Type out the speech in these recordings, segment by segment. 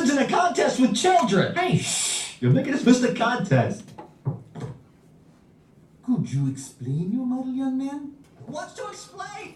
isn't a contest with children. Hey, shh! You're making us miss the contest. Could you explain your model, young man? What's to explain?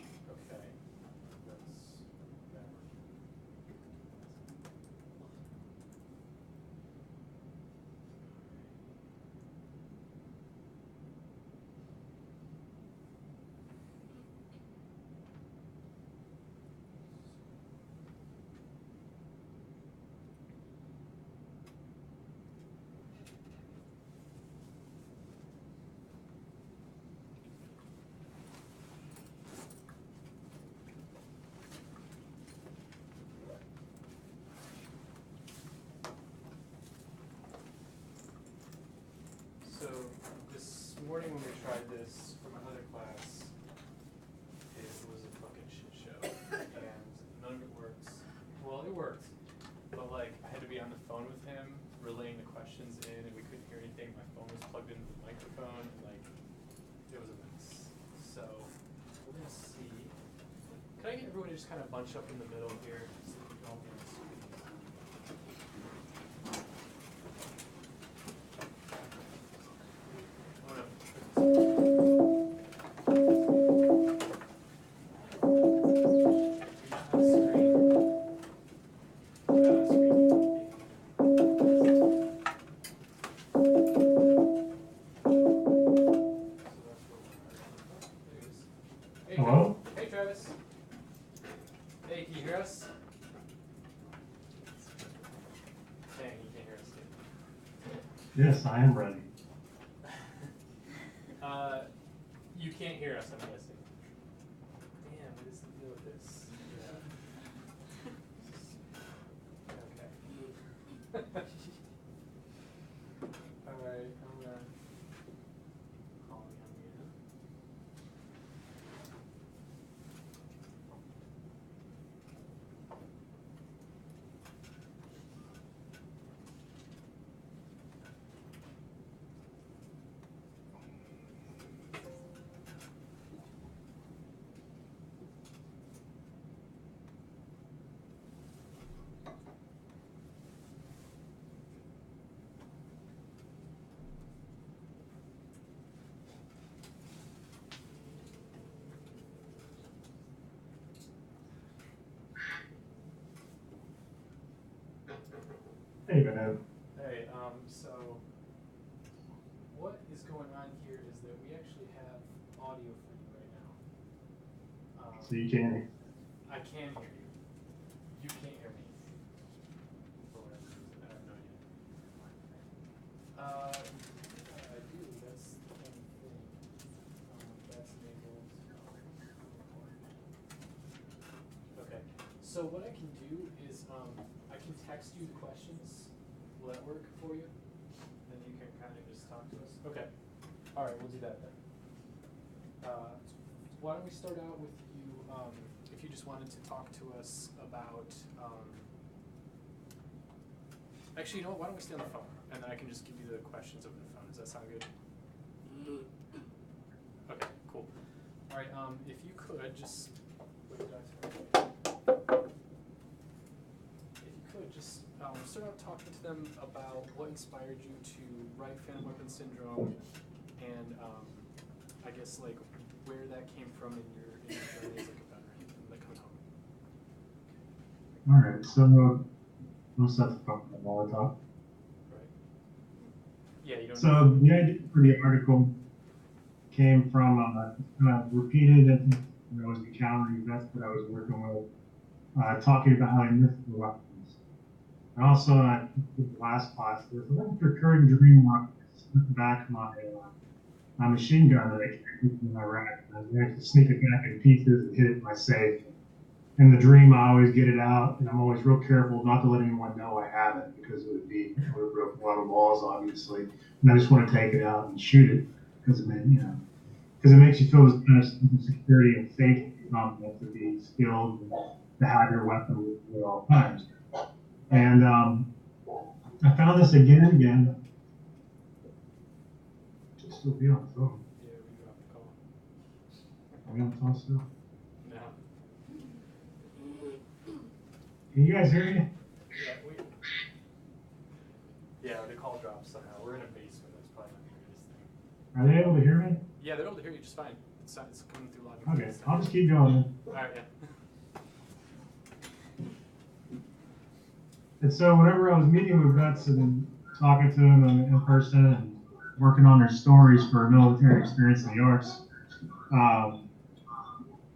So this morning when we tried this for my other class, it was a fucking shit show, and none of it worked. Well, it worked, but like I had to be on the phone with him, relaying the questions in, and we couldn't hear anything. My phone was plugged into the microphone, and like it was a mess. So we're gonna see. Can I get everyone to just kind of bunch up in the middle here? So we can all be on the screen? Hello? Hey, Travis. Hey, can you hear us? Dang, you can't hear us, dude. Yes, I am ready. You can't hear us, I'm guessing. Damn, what is the deal with this? Yeah. Okay. Alright, I'm gonna call him again. Hey, man. Hey, so what is going on here is that we actually have audio for you right now. So you can. I can hear you. You can't hear me. For whatever reason, I have no idea. I do. That's the only thing. That's enabled. Okay. So what I can do is I can text you the questions. Will that work for you? Then you can kind of just talk to us. Okay. All right, we'll do that then. Why don't we start out with you, if you just wanted to talk to us about, actually, you know what, why don't we stay on the phone, and then I can just give you the questions over the phone. Does that sound good? Okay, cool. All right, if you could just, what did I say? If you could just start out talking to them about what inspired you to write Phanton Weapon Syndrome, and I guess like where that came from in your journey as like a veteran, like coming home. All right, so we'll set the phone up while I talk. Right. Yeah, you don't. So the idea for the article came from repeated when I was the cavalry vets that I was working with, talking about how I missed the weapons. And also, the last class, there's a recurring dream where I slipped back my machine gun that I carried in Iraq. And I was going to sneak it back in pieces and hit it in my safe. In the dream, I always get it out, and I'm always real careful not to let anyone know I have it because it would have broken a lot of walls, obviously. And I just want to take it out and shoot it because it makes you feel this kind of sense of security and safety, confidence to be skilled and to have your weapon with you at all times. And I found this again and again. Should still be on the phone. Yeah, we dropped the call. Are we on the phone still? No. Can you guys hear me? Yeah, call dropped somehow. We're in a basement. That's probably not the greatest thing. Are they able to hear me? Yeah, they're able to hear you just fine. It's coming through loud. Okay, I'll just keep going. All right, yeah. And so whenever I was meeting with vets and talking to them in person and working on their stories for military experience in the arts,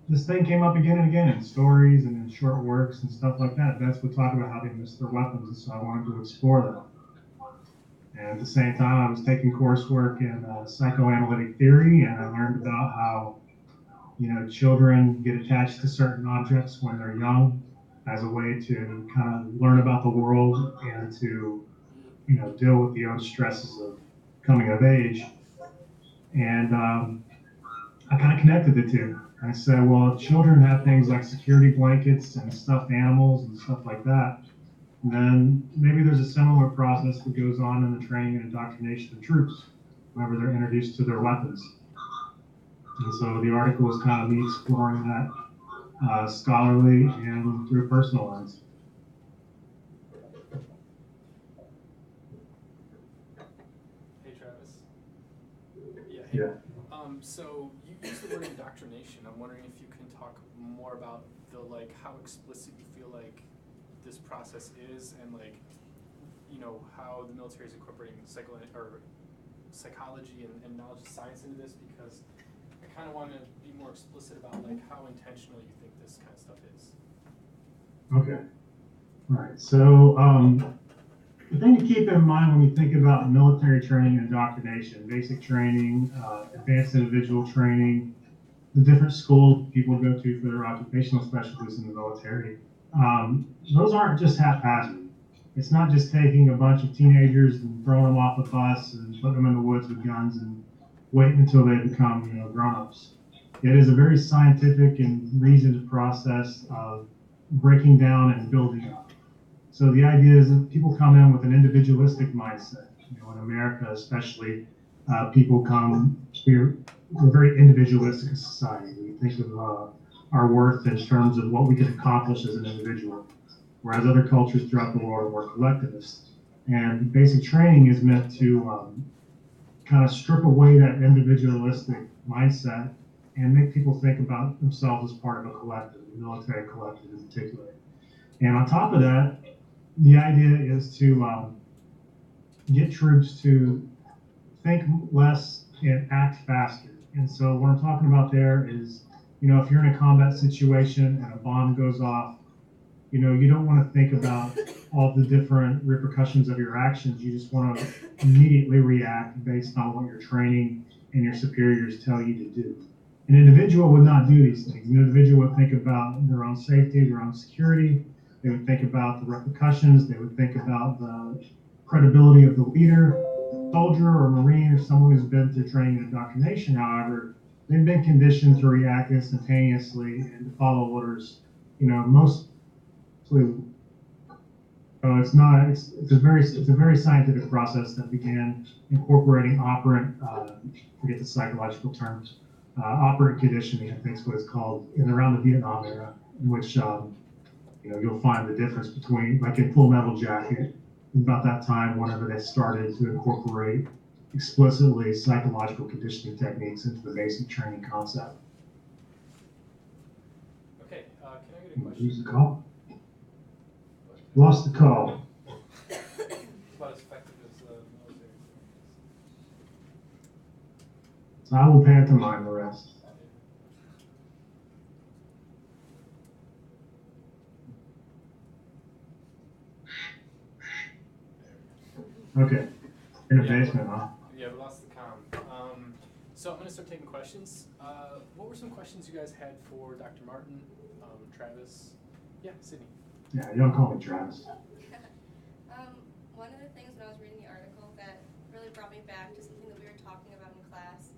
this thing came up again and again in stories and in short works and stuff like that. Vets would talk about how they missed their weapons, and so I wanted to explore that. And at the same time, I was taking coursework in psychoanalytic theory, and I learned about how, children get attached to certain objects when they're young as a way to kind of learn about the world and to, deal with the own stresses of coming of age. And I kind of connected the two. I said, well, if children have things like security blankets and stuffed animals and stuff like that, then maybe there's a similar process that goes on in the training and indoctrination of troops whenever they're introduced to their weapons. And so the article was kind of me exploring that scholarly and through a personal lens. Hey, Travis. Yeah. Hey. Yeah. So you used the word indoctrination. I'm wondering if you can talk more about how explicit you feel like this process is, and how the military is incorporating psychology and knowledge of science into this, because I kind of want to be more explicit about how intentional you think this kind of stuff is. Okay. All right. So the thing to keep in mind when you think about military training and indoctrination, basic training, advanced individual training, the different schools people go to for their occupational specialties in the military, those aren't just haphazard. It's not just taking a bunch of teenagers and throwing them off a bus and putting them in the woods with guns and waiting until they become, grown-ups. It is a very scientific and reasoned process of breaking down and building up. So the idea is that people come in with an individualistic mindset. In America especially, people we're a very individualistic society. We think of our worth in terms of what we can accomplish as an individual, whereas other cultures throughout the world are more collectivist. And basic training is meant to kind of strip away that individualistic mindset and make people think about themselves as part of a collective, the military collective in particular. And on top of that, the idea is to get troops to think less and act faster. And so what I'm talking about there is, if you're in a combat situation and a bomb goes off, you don't want to think about all the different repercussions of your actions. You just want to immediately react based on what your training and your superiors tell you to do. An individual would not do these things. An individual would think about their own safety, their own security. They would think about the repercussions. They would think about the credibility of the leader. Soldier or Marine or someone who's been through training and indoctrination, however, they've been conditioned to react instantaneously and to follow orders, mostly. So it's a very scientific process that began incorporating operant, forget the psychological terms, operant conditioning, I think is what it's called, in around the Vietnam era, in which you'll find the difference between, like in Full Metal Jacket, about that time, whenever they started to incorporate explicitly psychological conditioning techniques into the basic training concept. Okay, can I get a question? Use the call? Lost the call. About as effective as military. So I will pantomime the rest. Okay. In the basement, huh? Yeah, we lost the comm. So I'm going to start taking questions. What were some questions you guys had for Dr. Martin, Travis? Yeah, Sydney. Yeah, you don't call me Travis. One of the things when I was reading the article that really brought me back to something that we were talking about in class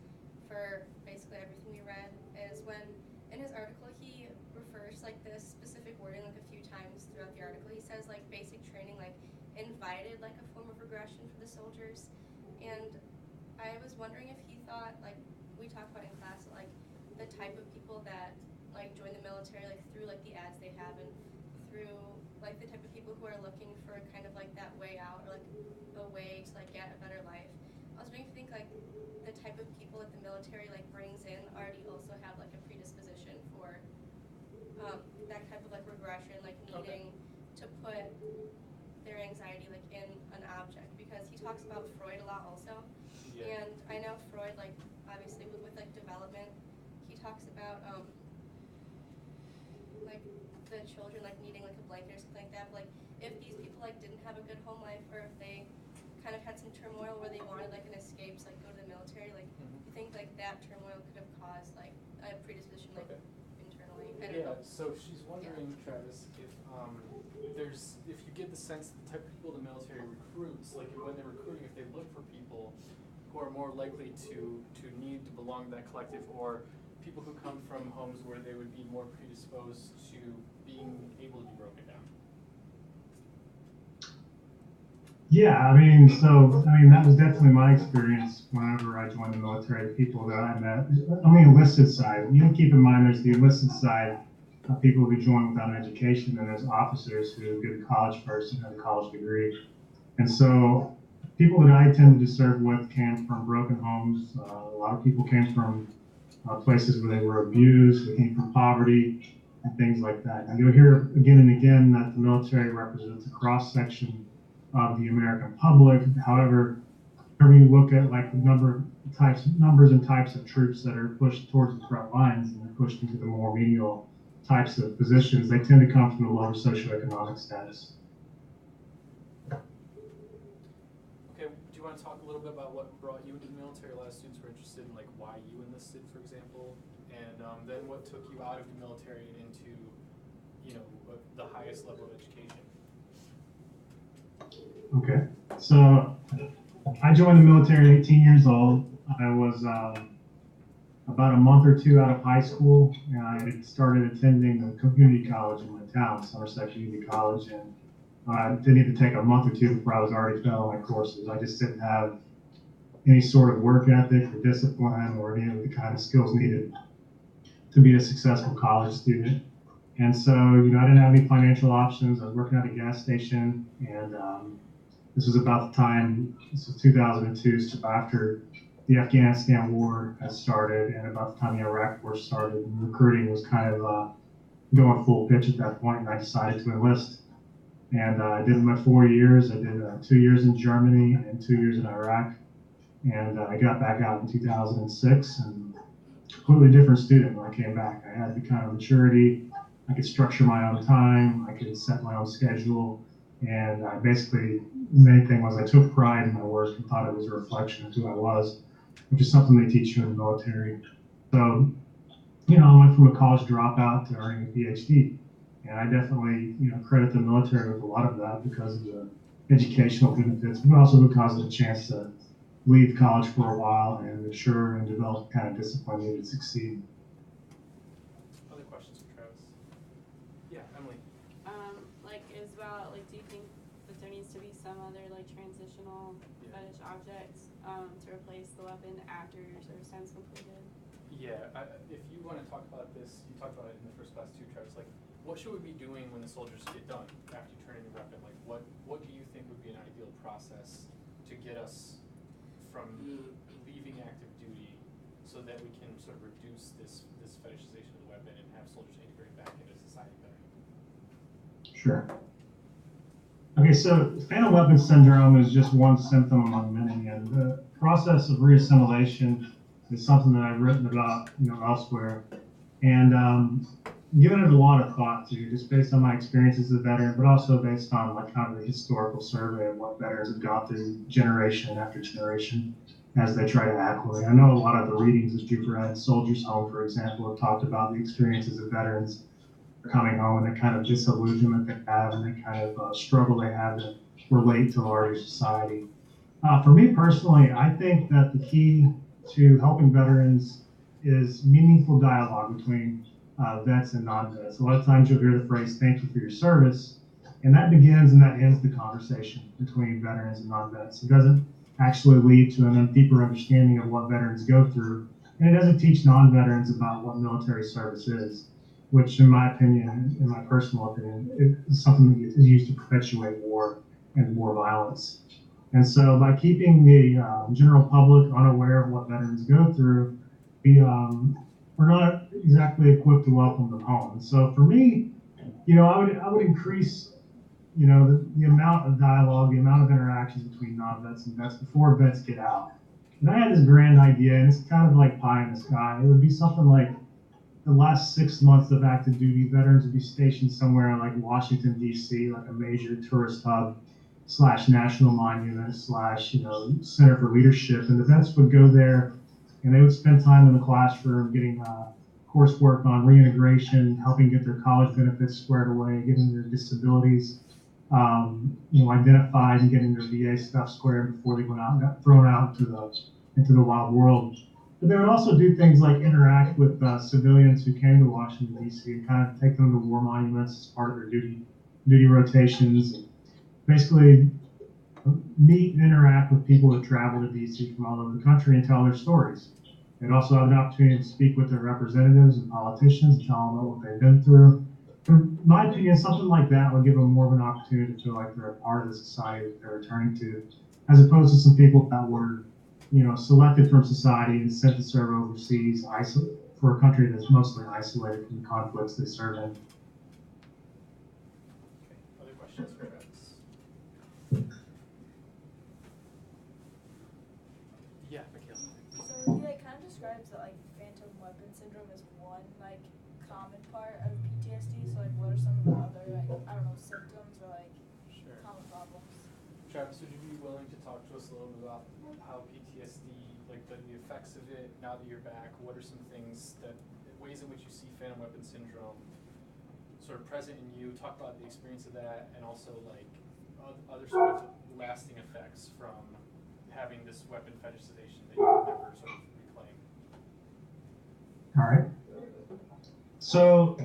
for basically everything we read is when in his article he refers this specific wording a few times throughout the article. He says basic training invited a form of regression for the soldiers, and I was wondering if he thought we talked about in class the type of people that join the military through the ads they have and through the type of people who are looking for kind of that way out or a way to like get a better life. I was beginning to think like the type of people that the military like brings in already also have like a predisposition for that type of like regression, like needing to put their anxiety like in an object, because he talks about Freud a lot also. Yeah. And I know Freud, like obviously with like development, he talks about like the children like needing like a blanket or something like that. But, like if these people like didn't have a good home life, or if they kind of had some turmoil where they wanted like an escape to like go to the military, like you think like that turmoil could have caused like a predisposition like internally? I don't know. So she's wondering, Travis, if you get the sense that the type of people the military recruits, like when they're recruiting, if they look for people who are more likely to need to belong to that collective, or people who come from homes where they would be more predisposed to being able to be broken down. Yeah, that was definitely my experience whenever I joined the military. The people that I met on the enlisted side, you can keep in mind there's the enlisted side of people who join without an education, and there's officers who go to college first and have a college degree. And so people that I tended to serve with came from broken homes. A lot of people came from places where they were abused, they came from poverty, and things like that. And you'll hear again and again that the military represents a cross-section of the American public. However, whenever you look at like the numbers and types of troops that are pushed towards the front lines and are pushed into the more menial types of positions, they tend to come from the lower socioeconomic status. Okay, do you want to talk a little bit about what brought you into the military? A lot of students were interested in like why you enlisted, for example, and then what took you out of the military and into, the highest level of education. Okay, so I joined the military at 18 years old. I was about a month or two out of high school, and I had started attending the community college in my town, Somerset Community College, and I didn't even take a month or two before I was already failing my courses. I just didn't have any sort of work ethic or discipline or any of the kind of skills needed to be a successful college student. And so, I didn't have any financial options. I was working at a gas station, and this was about the time, this was 2002, so after the Afghanistan war had started and about the time the Iraq war started, and recruiting was kind of going full pitch at that point, and I decided to enlist. And I did my 4 years. I did 2 years in Germany and 2 years in Iraq. And I got back out in 2006, and completely different student when I came back. I had the kind of maturity. I could structure my own time. I could set my own schedule. And I basically, the main thing was I took pride in my work and thought it was a reflection of who I was, which is something they teach you in the military. So, I went from a college dropout to earning a PhD. And I definitely, credit the military with a lot of that because of the educational benefits, but also because of the chance to leave college for a while and mature and develop the kind of discipline needed to succeed. Other questions for Travis? Yeah, Emily. Do you think that there needs to be some other transitional fetish objects to replace the weapon after your service time is completed? Yeah, if you want to talk about this, you talked about it in the first class too, Travis. What should we be doing when the soldiers get done after you turn in your weapon? What do you think would be an ideal process to get us from leaving active duty so that we can sort of reduce this fetishization of the weapon and have soldiers integrate back into society better? Sure. Okay, so Phanton Weapon Syndrome is just one symptom among many, and the process of reassimilation is something that I've written about, elsewhere, and given it a lot of thought too, just based on my experiences as a veteran, but also based on kind of a historical survey of what veterans have gone through generation after generation as they try to acclimate. I know a lot of the readings that you've read, Soldiers Home, for example, have talked about the experiences of veterans coming home and the kind of disillusionment they have and the kind of struggle they have to relate to larger society. For me personally, I think that the key to helping veterans is meaningful dialogue between vets and non-vets. A lot of times you'll hear the phrase, "thank you for your service," and that begins and that ends the conversation between veterans and non-vets. It doesn't actually lead to a deeper understanding of what veterans go through, and it doesn't teach non-veterans about what military service is, which in my opinion, in my personal opinion, is something that is used to perpetuate war and war violence. And so by keeping the general public unaware of what veterans go through, we're not exactly equipped to welcome them home. And so for me, I would increase, the amount of dialogue, the amount of interactions between non-vets and vets before vets get out. And I had this grand idea, and it's kind of like pie in the sky. It would be something like the last 6 months of active duty veterans would be stationed somewhere in like Washington, D.C., like a major tourist hub / national monument / center for leadership. And the vets would go there and they would spend time in the classroom getting coursework on reintegration, helping get their college benefits squared away, getting their disabilities identified, and getting their VA stuff squared before they went out and got thrown out into the wild world. But they would also do things like interact with civilians who came to Washington, D.C., and kind of take them to war monuments as part of their duty rotations. And basically meet and interact with people that travel to D.C. from all over the country and tell their stories. They'd also have an opportunity to speak with their representatives and politicians and tell them about what they've been through. In my opinion, something like that would give them more of an opportunity to feel like they're a part of the society that they're returning to, as opposed to some people that were, selected from society and sent to serve overseas, for a country that's mostly isolated from the conflicts they serve in. Okay, other questions for Travis? Yeah, Mikhail. So he kind of describes that Phantom Weapon Syndrome as one common part of PTSD. So what are some of the other symptoms or Sure. common problems? Travis, would you be willing to talk to us a little bit about how PTSD, the effects of it now that you're back? What are some ways in which you see Phantom Weapon Syndrome sort of present in you? Talk about the experience of that, and also other sort of lasting effects from having this weapon fetishization that you can never sort of reclaim. All right. So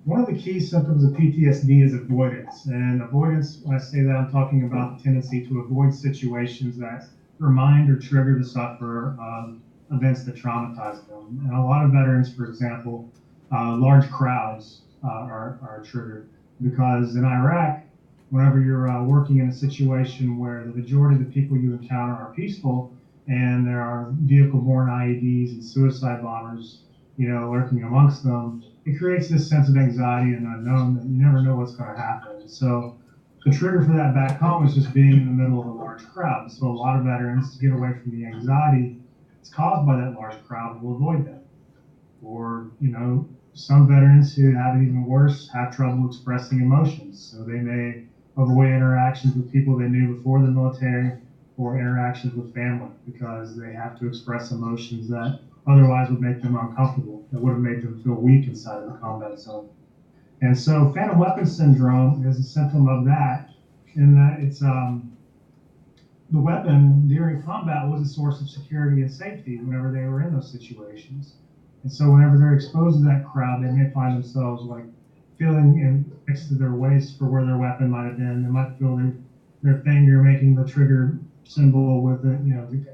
one of the key symptoms of PTSD is avoidance. And avoidance, when I say that, I'm talking about the tendency to avoid situations that remind or trigger the sufferer of events that traumatize them. And a lot of veterans, for example, large crowds are triggered, because in Iraq, whenever you're working in a situation where the majority of the people you encounter are peaceful, and there are vehicle-borne IEDs and suicide bombers, lurking amongst them, it creates this sense of anxiety and unknown that you never know what's going to happen. So the trigger for that back home is just being in the middle of a large crowd. So a lot of veterans, to get away from the anxiety that's caused by that large crowd, will avoid them. Or, some veterans who have it even worse have trouble expressing emotions. So they may avoid interactions with people they knew before the military, or interactions with family, because they have to express emotions that otherwise would make them uncomfortable, that would have made them feel weak inside of the combat zone. And so Phantom Weapon Syndrome is a symptom of that, in that it's the weapon during combat was a source of security and safety whenever they were in those situations. And so whenever they're exposed to that crowd, they may find themselves feeling next to their waist for where their weapon might have been. They might feel their finger making the trigger symbol with it,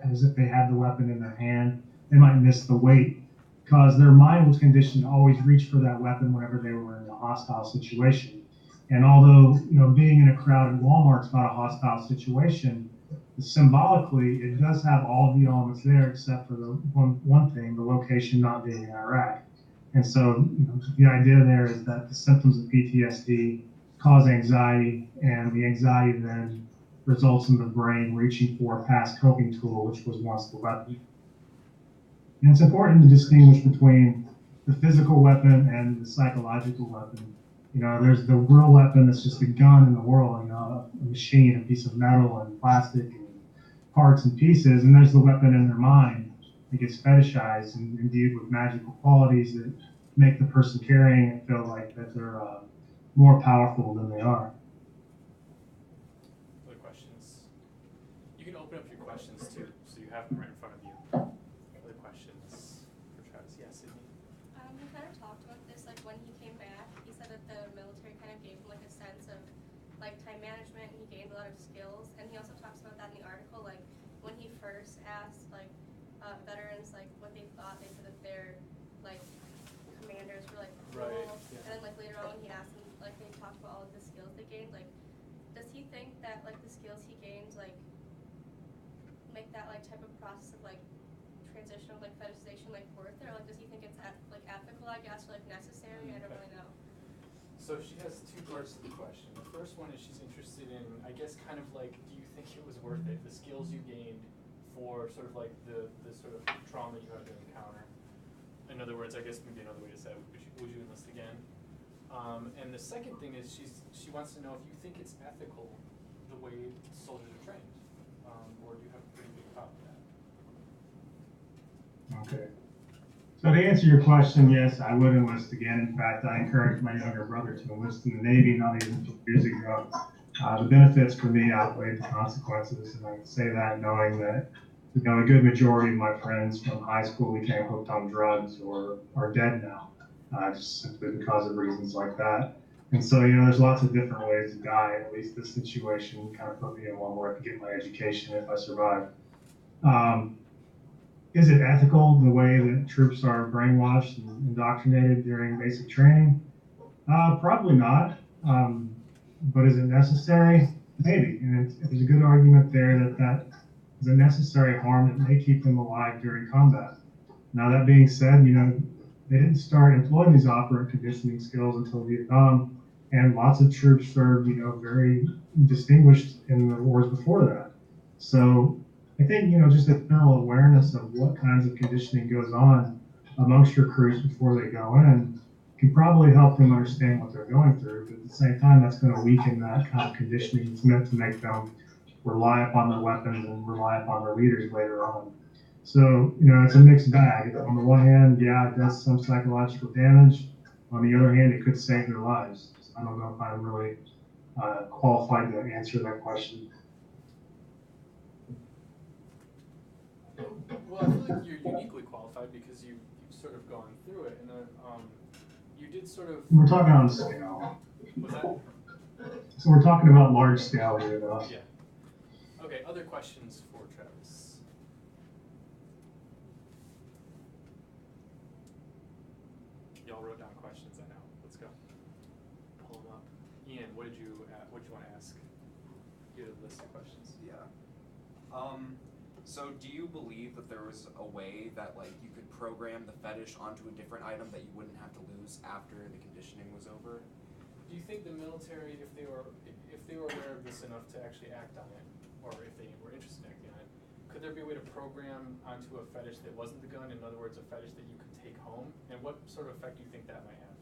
as if they had the weapon in their hand. They might miss the weight, because their mind was conditioned to always reach for that weapon whenever they were in a hostile situation. And although, being in a crowded Walmart's not a hostile situation, symbolically, it does have all of the elements there except for the one thing, the location not being in Iraq. And so, the idea there is that the symptoms of PTSD cause anxiety, and the anxiety then results in the brain reaching for a past coping tool, which was once the weapon. And it's important to distinguish between the physical weapon and the psychological weapon. There's the real weapon that's just a gun in the world, a machine, a piece of metal and plastic and parts and pieces. And there's the weapon in their mind that gets fetishized and imbued with magical qualities that make the person carrying it feel like that they're more powerful than they are. Other questions? You can open up your questions too, so you have them right in front of you. Other questions for Travis? Yes, Sydney? He kind of talked about this, when he came back, he said that the military kind of gave him a sense of time management, and he gained a lot of skills. And he also talks about that in the article, when he first asked veterans what they thought, they said that their commanders were cool. Right, yeah. And then later on when he asked them, they talked about all of the skills they gained, does he think that the skills he gained make that like type of process of like transitional like fetishization like worth it, or like does he think it's like ethical, I guess, or like necessary? I don't really know. So she has two parts to the question. The first one is she's interested in, I guess, kind of like, do you think it was worth it? The skills you gained for sort of like the sort of trauma you had to encounter. In other words, I guess maybe another way to say it, would you enlist again? And the second thing is she wants to know if you think it's ethical the way soldiers are trained, or do you have a pretty big problem with that? Okay. So to answer your question, yes, I would enlist again. In fact, I encouraged my younger brother to enlist in the Navy not even 2 years ago. The benefits for me outweighed the consequences, and I can say that knowing that a good majority of my friends from high school became hooked on drugs or are dead now, just simply because of reasons like that. And so, there's lots of different ways to die. At least this situation kind of put me in one where I could get my education if I survive. Is it ethical the way that troops are brainwashed and indoctrinated during basic training? Probably not. But is it necessary? Maybe. And there's a good argument there that is a necessary harm that may keep them alive during combat. Now, that being said, they didn't start employing these operant conditioning skills until Vietnam, and lots of troops served, very distinguished in the wars before that. So I think, just a general awareness of what kinds of conditioning goes on amongst recruits before they go in can probably help them understand what they're going through. But at the same time, that's going to weaken that kind of conditioning that's meant to make them rely upon their weapons and rely upon their leaders later on. So, it's a mixed bag. On the one hand, yeah, it does some psychological damage. On the other hand, it could save their lives. I don't know if I'm really qualified to answer that question. Well, I feel like you're uniquely qualified because you've sort of gone through it, and you did sort of. We're talking on scale. Was that? So we're talking about large scale here, though. Yeah. Okay. Other questions for Travis? Y'all wrote down questions. I know. Let's go. Pull them up. Ian, what did you want to ask? You had a list of questions. Yeah. So do you believe that there was a way that you could program the fetish onto a different item that you wouldn't have to lose after the conditioning was over? Do you think the military, if they were aware of this enough to actually act on it, or if they were interested in acting on it, could there be a way to program onto a fetish that wasn't the gun? In other words, a fetish that you could take home? And what sort of effect do you think that might have?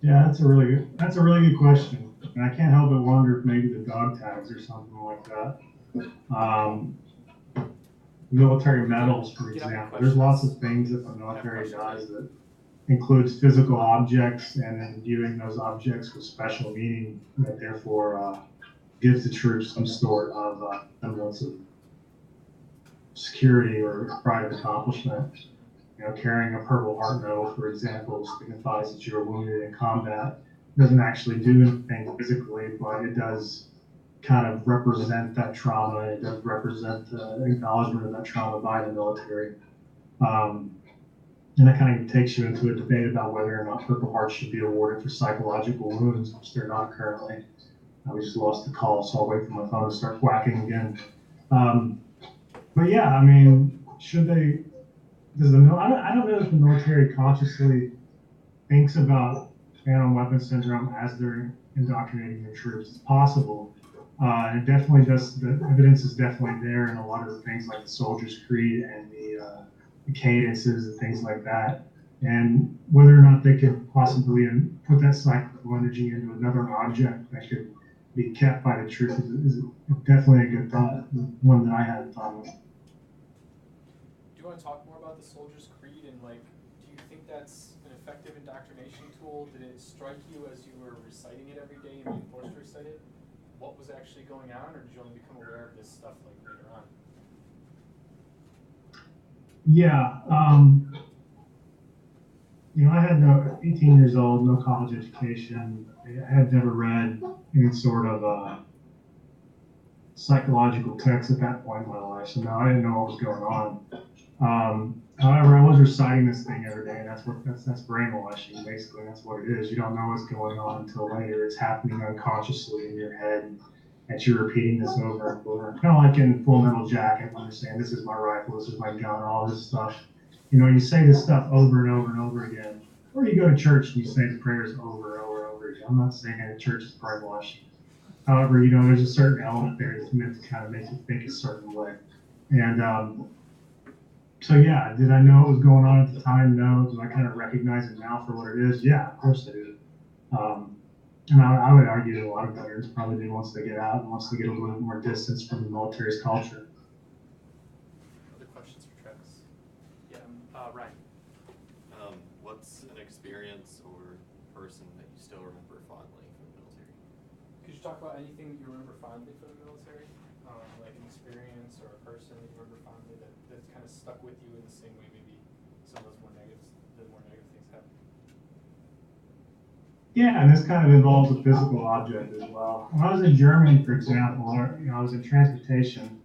Yeah, that's a really good question. And I can't help but wonder if maybe the dog tags or something like that. Military medals, for example. There's lots of things that the military does that includes physical objects and then viewing those objects with special meaning that therefore gives the troops some sort of semblance of security or pride of accomplishment. Carrying a Purple Heart medal, for example, signifies that you were wounded in combat. It doesn't actually do anything physically, but it does kind of represent that trauma. It does represent the acknowledgement of that trauma by the military. And that kind of takes you into a debate about whether or not Purple Hearts should be awarded for psychological wounds, which they're not currently. We just lost the call, so I'll wait for my phone to start whacking again. But yeah, should they? I don't know if the military consciously thinks about Phantom Weapon Syndrome as they're indoctrinating their troops. It's possible. And it definitely does. The evidence is definitely there in a lot of the things like the Soldier's Creed and the cadences and things like that. And whether or not they could possibly put that psychical energy into another object that could be kept by the troops is definitely a good thought. One that I hadn't thought of. Do you want to talk more about the Soldier's Creed and do you think that's an effective indoctrination tool? Did it strike you as you were reciting it every day and being forced to recite it? What was actually going on, or did you only become aware of this stuff later on? Yeah, I had 18 years old, no college education. I had never read any sort of psychological text at that point in my life, so no, I didn't know what was going on. However, I was reciting this thing every day, and that's brainwashing. Basically, that's what it is. You don't know what's going on until later. It's happening unconsciously in your head, that you're repeating this over and over. Kind of like in Full Metal Jacket when they're saying, this is my rifle, this is my gun, all this stuff. You know, you say this stuff over and over and over again. Or you go to church and you say the prayers over and over and over again. I'm not saying that church is brainwashed. However, you know, there's a certain element there that's meant to kind of make you think a certain way. And so, yeah, did I know what was going on at the time? No. Do I kind of recognize it now for what it is? Yeah, of course I do. And I would argue that a lot of veterans probably do once they get out and once they get a little bit more distance from the military's culture. Other questions for Travis? Yeah, Ryan. What's an experience or person that you still remember fondly from the military? Could you talk about anything you remember fondly from the military? Like an experience or a person that you remember fondly that's kind of stuck with you in the same way maybe some of those more negative things happen? Yeah, and this kind of involves a physical object as well. When I was in Germany, for example, I was in transportation.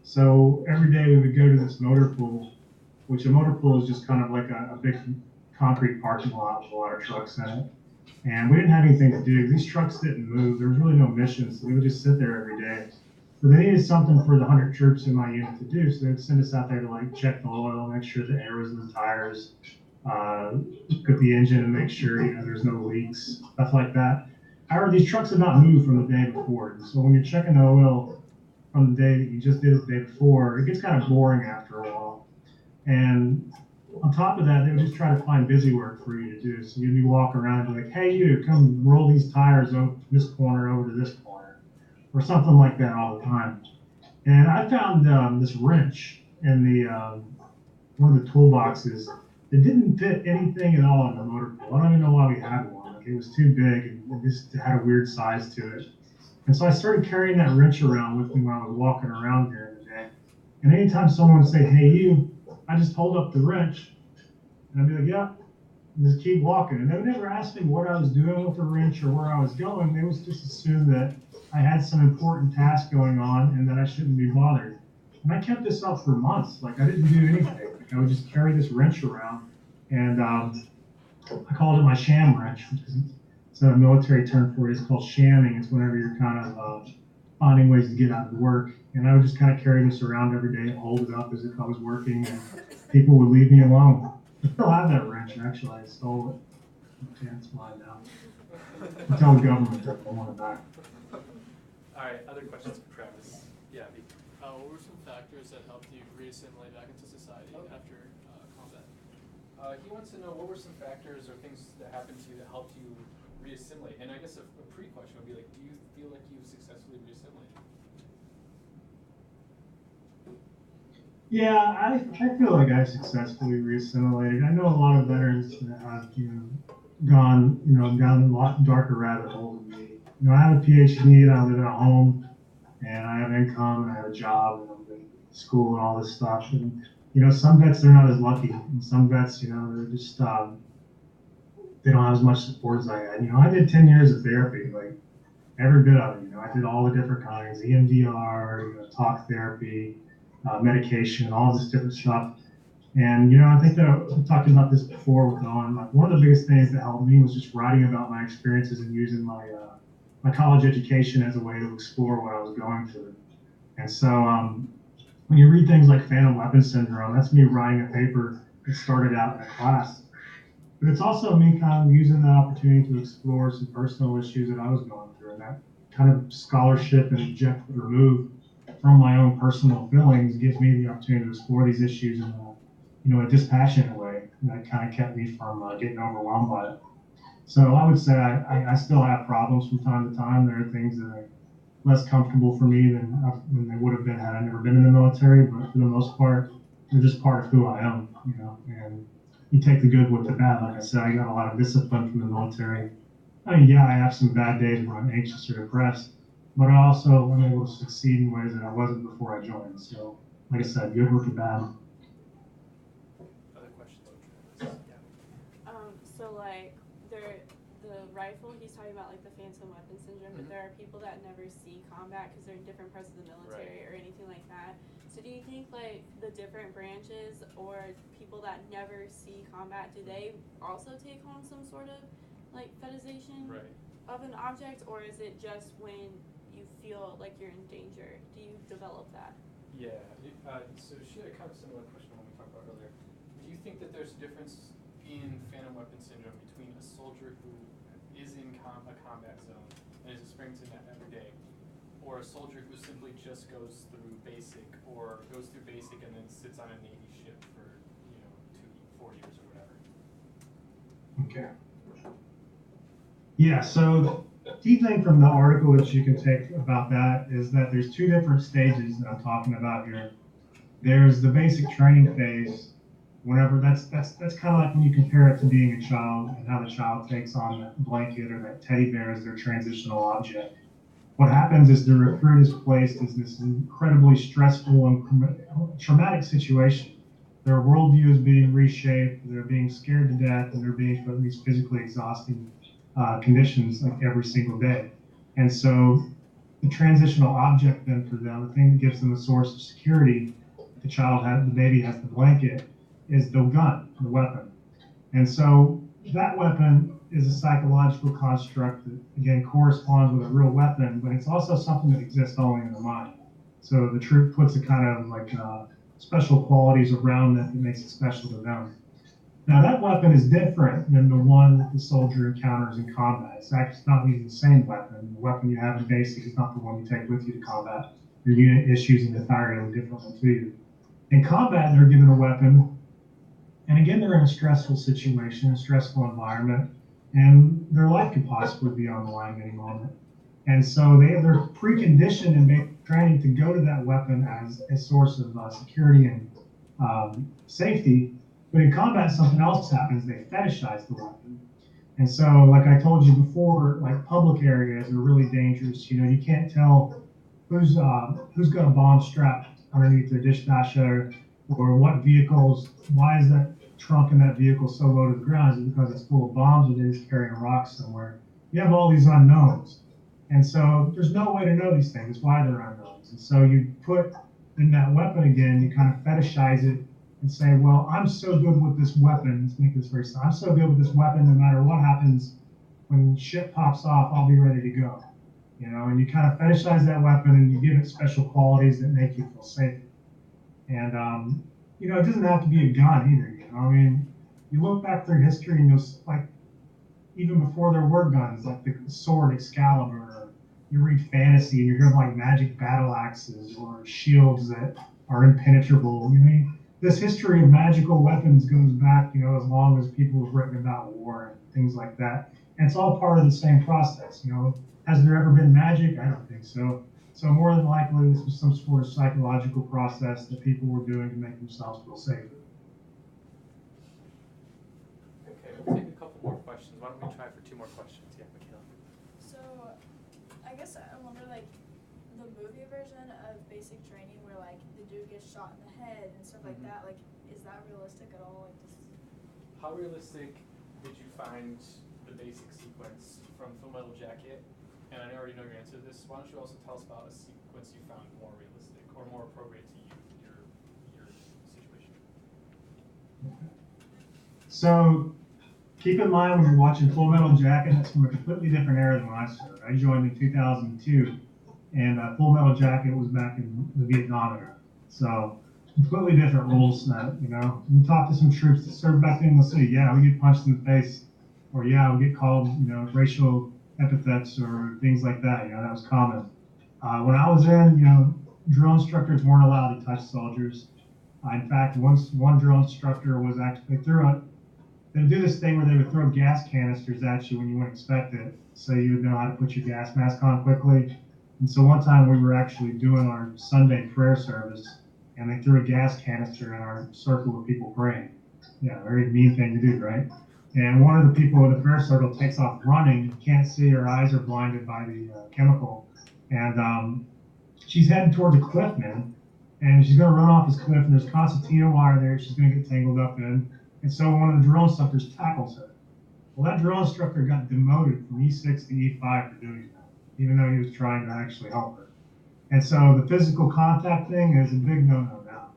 So every day we would go to this motor pool, which a motor pool is just kind of like a big concrete parking lot with a lot of trucks in it. And we didn't have anything to do. These trucks didn't move. There was really no mission, so we would just sit there every day. So they needed something for the 100 troops in my unit to do, so they'd send us out there to like check the oil, make sure the air was in the tires, look at the engine and make sure there's no leaks, stuff like that. However, these trucks had not moved from the day before, so when you're checking the oil from the day that you just did it the day before, it gets kind of boring after a while. And on top of that, they would just try to find busy work for you to do. So you'd be walking around and be like, hey, you, come roll these tires over this corner over to this corner, or something like that all the time. And I found this wrench in the one of the toolboxes. It didn't fit anything at all in the motor pool. I don't even know why we had one. Like, it was too big and it just had a weird size to it. And so I started carrying that wrench around with me when I was walking around during the day. And anytime someone would say, hey, you, I just hold up the wrench and I'd be like, yeah, and just keep walking. And they would never ask me what I was doing with the wrench or where I was going. They was just assumed that I had some important task going on and that I shouldn't be bothered. And I kept this up for months. Like, I didn't do anything. Like, I would just carry this wrench around, and I called it my sham wrench, which is it's a military term for it. It's called shamming. It's whenever you're kind of finding ways to get out of work. And I would just kind of carry this around every day and hold it up as if I was working, and people would leave me alone. I still have that wrench, actually. I stole it. Yeah, it's mine now. I tell the government that I want it back. All right, other questions for Travis? Yeah, Vic. What were some factors that helped you reassimilate back into society after combat? He wants to know what were some factors or things that happened to you that helped you reassimilate. And I guess a pre-question would be like, do you feel like you successfully reassimilated? Yeah, I feel like I've successfully reassimilated. I know a lot of veterans that have, gone, down a lot darker rabbit hole than me. I have a PhD and I live at home and I have income and I have a job and I'm in school and all this stuff. And, some vets, they're not as lucky. And some vets, they're just, they don't have as much support as I had. I did 10 years of therapy, like every bit of it. I did all the different kinds, EMDR, talk therapy, medication, all this different stuff. And, I think that I talked about this before with Owen. Like, one of the biggest things that helped me was just writing about my experiences and using my college education as a way to explore what I was going through. And so when you read things like Phantom Weapon Syndrome, that's me writing a paper that started out in a class. But it's also me kind of using the opportunity to explore some personal issues that I was going through. And that kind of scholarship and object remove from my own personal feelings gives me the opportunity to explore these issues in a dispassionate way. And that kind of kept me from getting overwhelmed by it. So I would say I still have problems from time to time. There are things that are less comfortable for me than they would have been had I never been in the military. But for the most part, they're just part of who I am, and you take the good with the bad. Like I said, I got a lot of discipline from the military. I mean, yeah, I have some bad days when I'm anxious or depressed, but I also am able to succeed in ways that I wasn't before I joined. So, like I said, good with the bad. Other questions? Yeah. So like the rifle, he's talking about like the Phantom Weapon Syndrome, but there are people that never see combat because they're in different parts of the military or anything like that. So do you think like the different branches or people that never see combat, do they also take on some sort of like fetishization of an object, or is it just when you feel like you're in danger? Do you develop that? Yeah. So she had a kind of similar question when we talked about earlier. Do you think that there's a difference in Phantom Weapon Syndrome between a soldier who is in a combat zone and is experiencing that every day, or a soldier who simply just goes through basic and then sits on a Navy ship for 4 years or whatever? Okay. Yeah, so the key thing from the article that you can take about that is that there's two different stages that I'm talking about here. There's the basic training phase, whenever that's kind of like when you compare it to being a child and how the child takes on that blanket or that teddy bear as their transitional object. What happens is the recruit is placed in this incredibly stressful and traumatic situation. Their worldview is being reshaped, they're being scared to death, and they're being put in these physically exhausting conditions like every single day. And so the transitional object then for them, the thing that gives them a source of security, the baby has the blanket, is the gun, the weapon. And so that weapon is a psychological construct that, again, corresponds with a real weapon, but it's also something that exists only in the mind. So the troop puts a kind of like special qualities around it that makes it special to them. Now that weapon is different than the one that the soldier encounters in combat. It's actually not even the same weapon. The weapon you have in basic is not the one you take with you to combat. Your unit issues an entirely different one to you. In combat, they're given a weapon, and again, they're in a stressful situation, a stressful environment, and their life could possibly be on the line at any moment. And so they're preconditioned in basic training to go to that weapon as a source of security and safety. But in combat, something else happens. They fetishize the weapon. And so, like I told you before, like public areas are really dangerous. You can't tell who's got a bomb strapped underneath their dishwasher, or what vehicles, why is that trunk in that vehicle so low to the ground? Is it because it's full of bombs, or they're just carrying a rock somewhere? You have all these unknowns. And so there's no way to know these things. It's why they're unknowns. And so you put in that weapon again, you kind of fetishize it and say, well, I'm so good with this weapon. Let's make this very simple. I'm so good with this weapon, no matter what happens, when shit pops off, I'll be ready to go. And you kind of fetishize that weapon and you give it special qualities that make you feel safe. And, it doesn't have to be a gun either. I mean, you look back through history and you'll, like, even before there were guns, like the sword Excalibur, or you read fantasy and you hear like magic battle axes or shields that are impenetrable. I mean, this history of magical weapons goes back, as long as people have written about war and things like that. And it's all part of the same process. Has there ever been magic? I don't think so. So more than likely, this was some sort of psychological process that people were doing to make themselves feel safer. Okay, we'll take a couple more questions. Why don't we try for 2 more questions? Yeah, Michaela. So, I guess I wonder, like, the movie version of basic training where, like, the dude gets shot in the head and stuff like that, like, is that realistic at all? Like, How realistic did you find the basic sequence from Full Metal Jacket? And I already know your answer to this. Why don't you also tell us about a sequence you found more realistic or more appropriate to you, your situation? So keep in mind when you're watching Full Metal Jacket, it's from a completely different era than when I started. I joined in 2002, and Full Metal Jacket was back in the Vietnam era. So completely different rules that, we talked to some troops that served back then, and they'll say, yeah, we get punched in the face, or yeah, we get called, racial epithets or things like that. That was common. When I was in, drill instructors weren't allowed to touch soldiers. In fact, one drill instructor was actually they'd do this thing where they would throw gas canisters at you when you wouldn't expect it, so you would know how to put your gas mask on quickly. And so one time we were actually doing our Sunday prayer service, and they threw a gas canister in our circle of people praying. Yeah, very mean thing to do, right? And one of the people in the prayer circle takes off running. You can't see, her eyes are blinded by the chemical. And she's heading towards a cliff, man. And she's going to run off this cliff, and there's concertina wire there she's going to get tangled up in. And so one of the drill instructors tackles her. Well, that drill instructor got demoted from E6 to E5 for doing that, even though he was trying to actually help her. And so the physical contact thing is a big no-no now.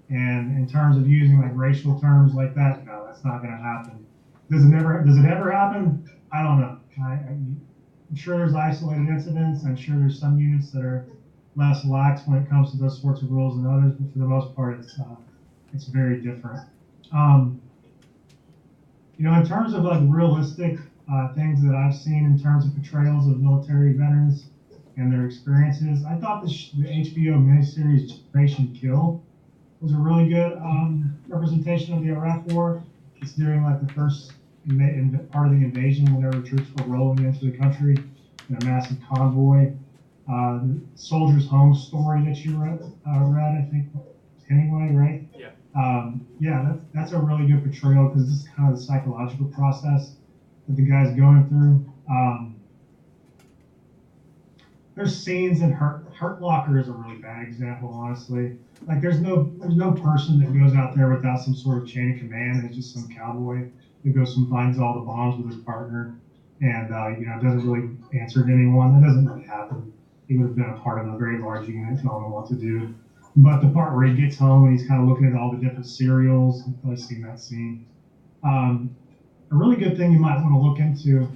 And in terms of using like racial terms like that, no, that's not going to happen. Does it ever happen? I don't know. I'm sure there's isolated incidents. I'm sure there's some units that are less lax when it comes to those sorts of rules than others, but for the most part, it's very different. In terms of like realistic things that I've seen in terms of portrayals of military veterans and their experiences, I thought the HBO miniseries Generation Kill was a really good representation of the Iraq War. It's during like the first part of the invasion, whenever troops were rolling into the country in a massive convoy. The Soldier's Home story that you read, I think, Hemingway, right? Yeah. That's a really good portrayal because this is kind of the psychological process that the guy's going through. There's scenes in Hurt Locker is a really bad example, honestly. Like there's no person that goes out there without some sort of chain of command. It's just some cowboy who goes and finds all the bombs with his partner, and doesn't really answer to anyone. That doesn't really happen. He would have been a part of a very large unit telling him what to do. But the part where he gets home and he's kind of looking at all the different cereals, you've probably seen that scene. A really good thing you might want to look into,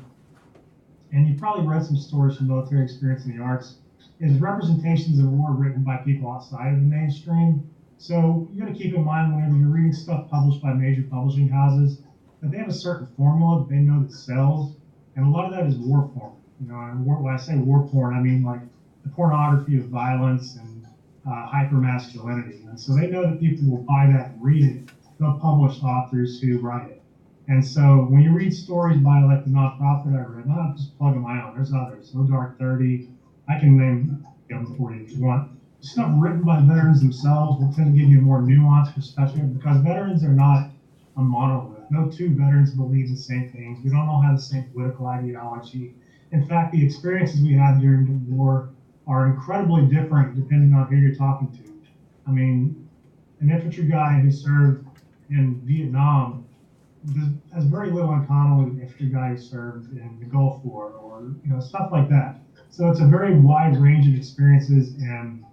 and you've probably read some stories from military experience in the arts, is representations of war written by people outside of the mainstream. So you got to keep in mind whenever you're reading stuff published by major publishing houses, that they have a certain formula that they know that sells, and a lot of that is war porn. And when I say war porn, I mean like the pornography of violence and hypermasculinity. And so they know that people will buy that and read it. They'll publish authors who write it. And so when you read stories by like the nonprofit I read, not just plugging my own, there's others. No Dark 30. I can name them for you if you want. Stuff written by veterans themselves will tend to give you a more nuanced perspective because veterans are not a monolith. No two veterans believe the same things. We don't all have the same political ideology. In fact, the experiences we had during the war are incredibly different depending on who you're talking to. I mean, an infantry guy who served in Vietnam has very little in common with an infantry guy who served in the Gulf War or stuff like that. So it's a very wide range of experiences, and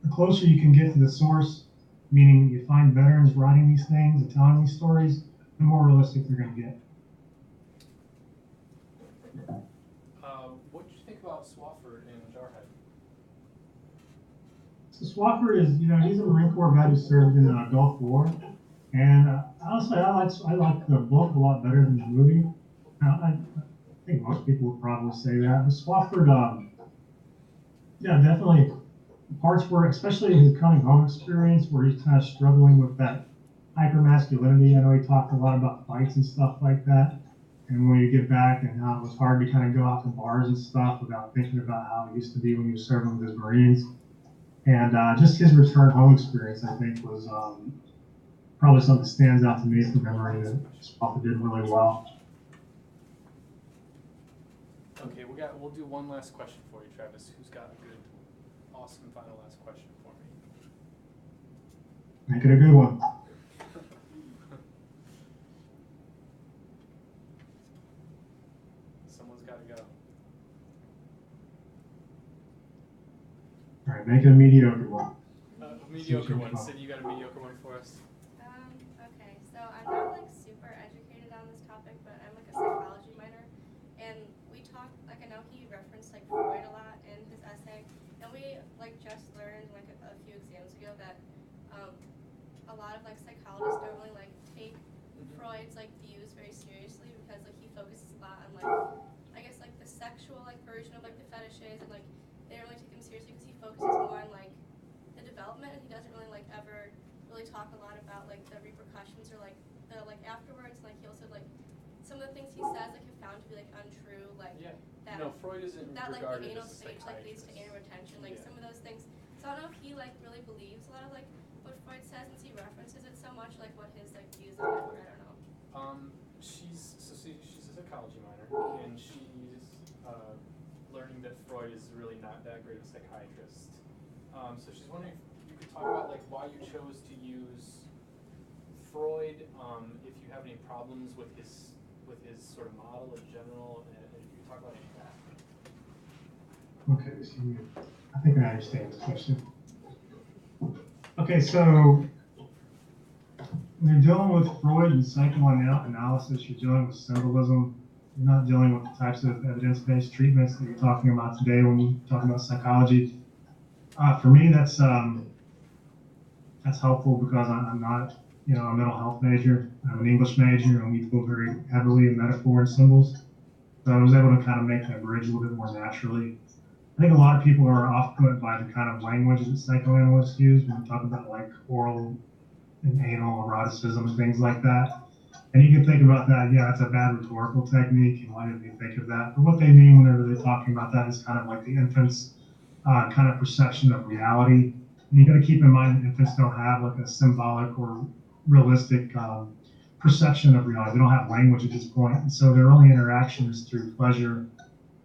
the closer you can get to the source, meaning you find veterans writing these things and telling these stories, the more realistic they're going to get. What did you think about Swafford in Jarhead? So Swafford is, he's a Marine Corps vet who served in the Gulf War, and honestly, I like the book a lot better than the movie. I think most people would probably say that. But Swafford, definitely parts where, especially his coming home experience, where he's kind of struggling with that hypermasculinity. I know he talked a lot about fights and stuff like that. And when you get back and how it was hard to kind of go out to bars and stuff without thinking about how it used to be when he was serving with his Marines. And just his return home experience, I think, was probably something that stands out to me from memory that Swafford did really well. Okay, we'll do one last question for you, Travis. Who's got a good, awesome final last question for me? Make it a good one. Someone's got to go. All right, make it a mediocre one. A mediocre one. Sid, you got a mediocre one for us? Okay, so I'm not like super educated on this topic, but I'm like a psychology minor, and we talked, like I know he referenced like Freud a lot in his essay, and we like just learned like a few exams ago that a lot of like psychologists don't really like take Freud's like views very seriously because like he focuses a lot on like I guess like the sexual like version of like the fetishes, and like they don't really take him seriously because he focuses more on like the development, and he doesn't really like ever really talk a lot about like the repercussions or like the like afterwards. Like he also like some of the things he says like have found to be like untrue, like that Freud isn't that like regarded the anal as a stage like leads to psychiatrist. anal retention, like some of those things. So I don't know if he like really believes a lot of like what Freud says, since he references it so much, like what his like views on it were. I don't know. She's a psychology minor, and she's learning that Freud is really not that great of a psychiatrist. So she's wondering if you could talk about like why you chose to use Freud, if you have any problems with his sort of model in general, and if you could talk about any of that. Okay, so I think I understand this question. Okay, so when you're dealing with Freud and psychoanalysis, you're dealing with symbolism. You're not dealing with the types of evidence-based treatments that you're talking about today when you're talking about psychology. For me, that's helpful because I'm not, a mental health major. I'm an English major, and we deal very heavily in metaphor and symbols. So I was able to kind of make that bridge a little bit more naturally. I think a lot of people are off put by the kind of language that psychoanalysts use when we talk about like oral and anal eroticism and things like that. And you can think about that, yeah, it's a bad rhetorical technique, and why did they think of that? But what they mean whenever they're talking about that is kind of like the infant's kind of perception of reality. And you got to keep in mind that infants don't have like a symbolic or realistic perception of reality. They don't have language at this point, and so their only interaction is through pleasure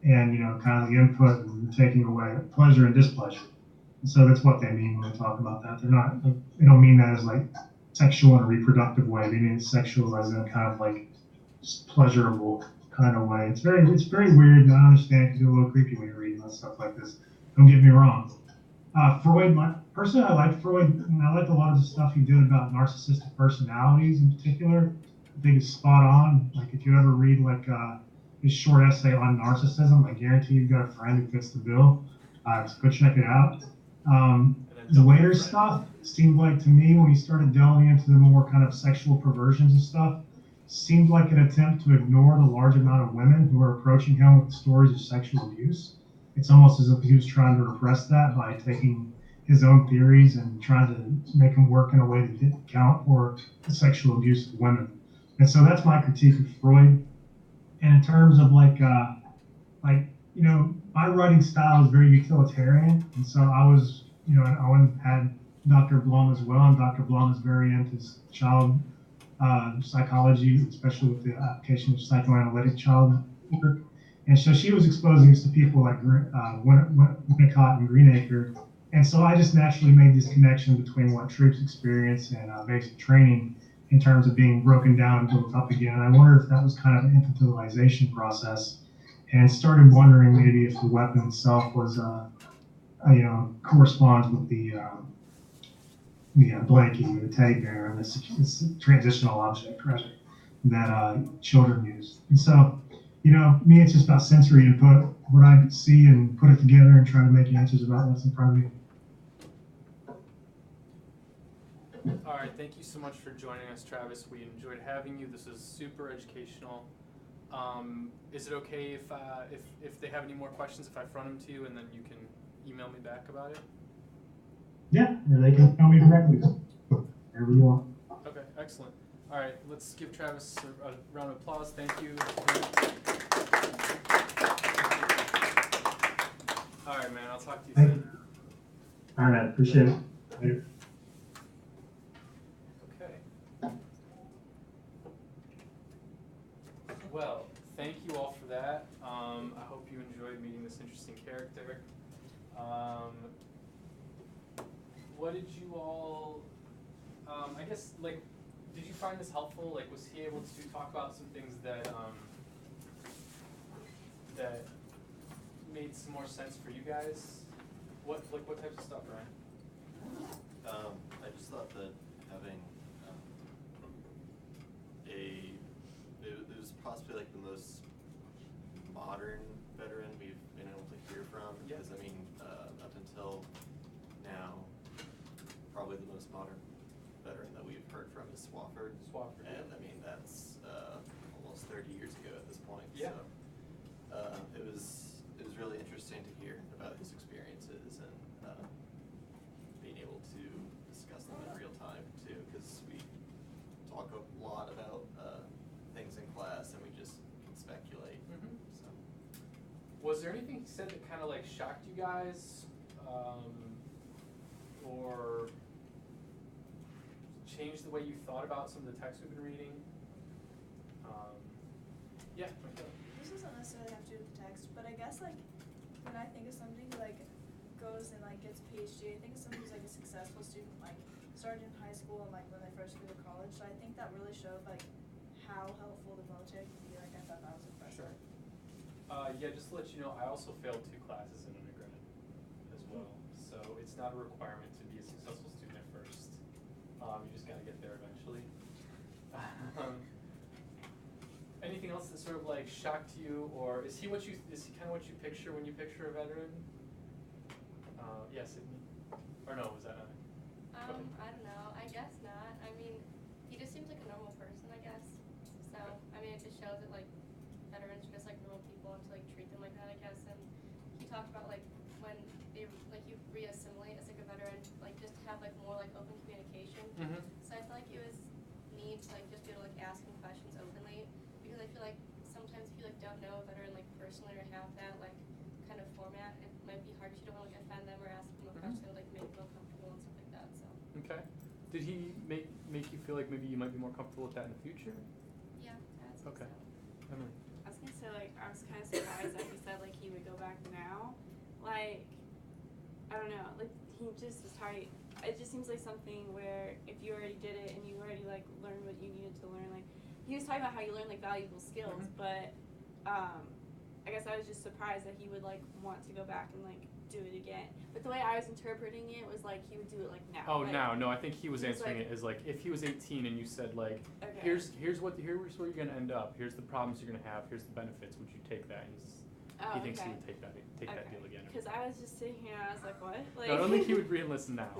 and kind of the input and taking away pleasure and displeasure. And so that's what they mean when they talk about that. They don't mean that as like sexual in a reproductive way. They mean sexual as in a kind of like just pleasurable kind of way. It's very weird, and I understand it can be a little creepy when you're reading about stuff like this. Don't get me wrong. Freud, personally, I liked Freud, and I liked a lot of the stuff he did about narcissistic personalities in particular. I think it's spot on. Like if you ever read like his short essay on narcissism, I guarantee you've got a friend who fits the bill. So go check it out. The later stuff seemed like to me when he started delving into the more kind of sexual perversions and stuff, seemed like an attempt to ignore the large amount of women who are approaching him with stories of sexual abuse. It's almost as if he was trying to repress that by taking his own theories and trying to make them work in a way that didn't account for the sexual abuse of women. And so that's my critique of Freud. And in terms of my writing style is very utilitarian, and so I was, I had Dr. Blum as well, and Dr. Blum is very into child psychology, especially with the application of psychoanalytic child work. And so she was exposing us to people like Winnicott and Greenacre. And so I just naturally made this connection between what troops experience and basic training in terms of being broken down and built up again. And I wonder if that was kind of an infantilization process, and started wondering maybe if the weapon itself was, corresponds with the blankie, the teddy bear, and this transitional object, right, that children use. And so, me, it's just about sensory input, what I see and put it together and try to make answers about what's in front of me. All right, thank you so much for joining us, Travis. We enjoyed having you. This is super educational. Is it okay if they have any more questions, if I front them to you and then you can email me back about it? Yeah, or they can tell me directly, wherever you want. Okay, excellent. All right, let's give Travis a round of applause. Thank you. All right, man, I'll talk to you soon. All right, appreciate it. Later. Okay. Well, thank you all for that. I hope you enjoyed meeting this interesting character. What did you all, I guess, did you find this helpful? Was he able to talk about some things that, that made some more sense for you guys? What types of stuff, Ryan? I just thought that having it was possibly the most modern veteran we've been able to hear from. Yeah. Because up until now, probably the most modern veteran that we've heard from is Swafford. And that's almost 30 years ago at this point. Yeah. So it was really interesting to hear about his experiences and being able to discuss them in real time too, because we talk a lot about things in class and we just can speculate. Mm-hmm. So. Was there anything he said that kind of shocked you guys, or changed the way you thought about some of the texts we've been reading? Yeah. This doesn't necessarily have to do with the text, but I guess when I think of somebody who goes and gets a PhD, I think of somebody who's a successful student, started in high school and when they first go to college. So I think that really showed how helpful the military can be. I thought that was impressive. Sure. Yeah, just to let you know, I also failed 2 classes in undergrad as well. So it's not a requirement to be a successful student at first. You just gotta get there eventually. Anything else that sort of like shocked you, or is he kind of what you picture when you picture a veteran? Yes, or no, was that not? I don't know. I guess not. I mean, he just seems like a normal person, I guess. So, I mean, it just shows that like veterans are just like normal people and to like treat them like that, I guess. And he talked about like when they like you re-assimilate as like a veteran, like just to have like more like open communication. Mm-hmm. So I feel like it was neat to like just be able to like ask him questions openly, because I feel like sometimes if you like don't know a veteran like personally or have that like kind of format, it might be hard. You don't want to like offend them or ask them a question that would like make them feel comfortable and stuff like that. So. Okay. Did he make you feel like maybe you might be more comfortable with that in the future? Yeah, I'd say Okay. so. Emily. I was gonna say, like, I was kind of surprised that he said, like, he would go back now. Like, I don't know, like, he just was talking, it just seems like something where if you already did it and you already, like, learned what you needed to learn, like, he was talking about how you learn, like, valuable skills, but, I guess I was just surprised that he would, like, want to go back and, like, do it again. But the way I was interpreting it was, like, he would do it, like, now. Oh, like, now. No, I think he was he's answering like- it as like, if he was 18 and you said like, Okay. here's where you're gonna end up. Here's the problems you're gonna have. Here's the benefits. Would you take that? Oh, He thinks he okay. would take that deal again. Because I was just sitting here and I was like, what? Like, No, I don't think he would re-enlist now.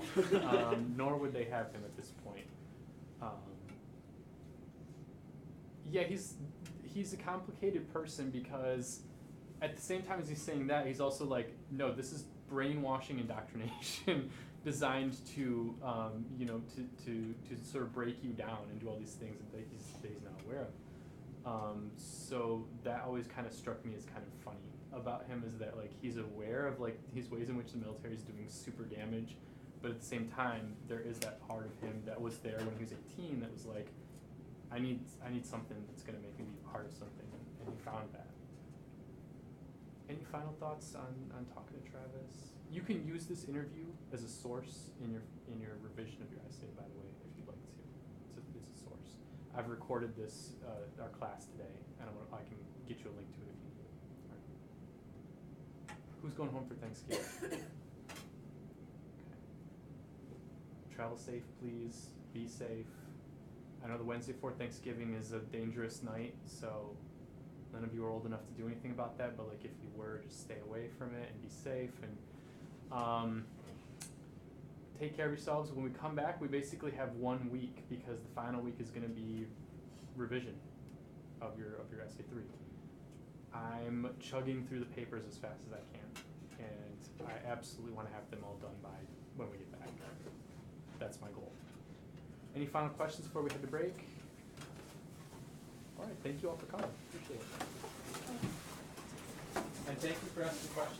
Nor would they have him at this point. Yeah, he's a complicated person because at the same time as he's saying that, he's also like, no, this is brainwashing indoctrination designed to, to sort of break you down and do all these things that he's not aware of. So that always kind of struck me as kind of funny about him, is that like he's aware of like these ways in which the military is doing super damage, but at the same time there is that part of him that was there when he was 18 that was like, I need something that's gonna make me be part of something, and he found that. Any final thoughts on talking to Travis? You can use this interview as a source in your revision of your essay, by the way, if you'd like to. It's a source. I've recorded this our class today, and I can get you a link to it if you need it. All right. Who's going home for Thanksgiving? Okay. Travel safe, please. Be safe. I know the Wednesday before Thanksgiving is a dangerous night, so none of you are old enough to do anything about that, but like if you were, just stay away from it and be safe, and take care of yourselves. When we come back, we basically have 1 week because the final week is going to be revision of your essay 3. I'm chugging through the papers as fast as I can, and I absolutely want to have them all done by when we get back. That's my goal. Any final questions before we hit the break? All right, thank you all for coming. Appreciate it. And thank you for asking questions.